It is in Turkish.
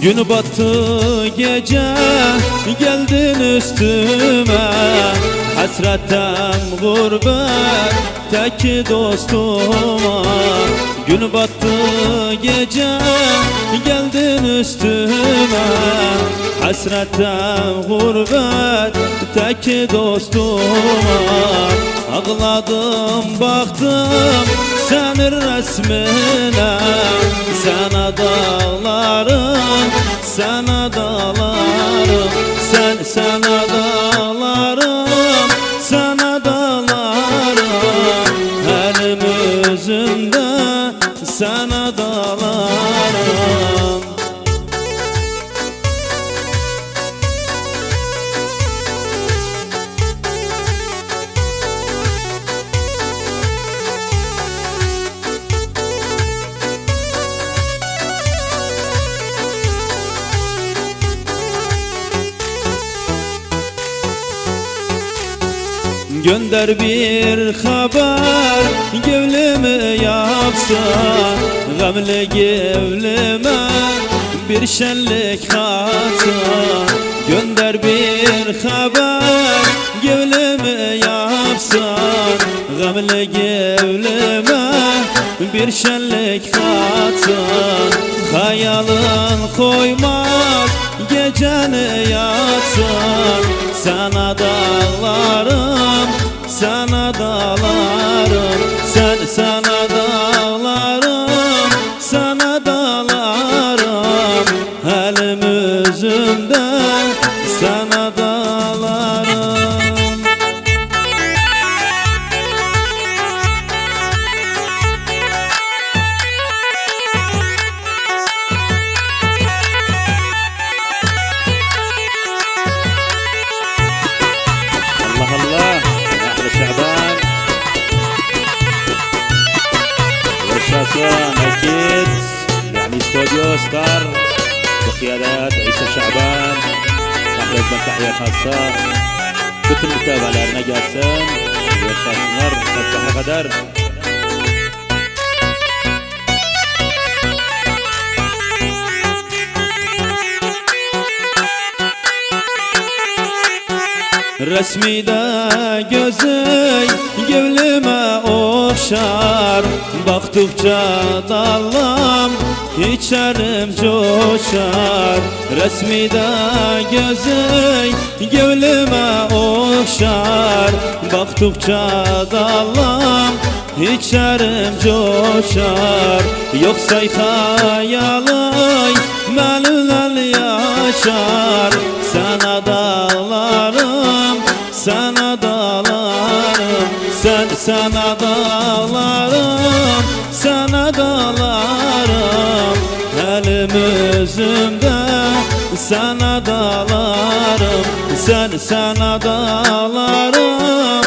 Gün battı gece geldin üstüme, hasretten gurbet tek dostuma. Gün battı gece geldin üstüme, hasretten gurbet tek dostuma. Ağladım baktım senin resmine, sana dağlarım, sana dağlarım, sana dağlarım, sana dağlarım. Elim yüzümde sana dağlarım. Gönder bir haber, gevlimi yapsan, gamli gevlime bir şenlik katsan. Gönder bir haber, gevlimi yapsan, gamli gevlime bir şenlik katsan. Hayalın koymaz geceni yatsan, sana dağlarım, sana dağlarım, sana dağlarım, sana dağlarım. Elim yüzümde sana dağlarım. الله الله أحلى شعبان والشاسون أكيد، يعني استوديو ستار بقيادات عيسى شعبان. أحلى تحية خاصة كتر متابعة لأرنا جاسم والشاسونر فتح قدر. Resmide gözü gevlime okşar, baktıkça dallam içerim coşar. Resmide gözü gevlime okşar, baktıkça dallam içerim coşar. Yoksa hayalay melul yaşar, sana dağlarım, sana dağlarım, sana dağlarım, sana dağlarım. Elim yüzümde sana dağlarım, sana dağlarım,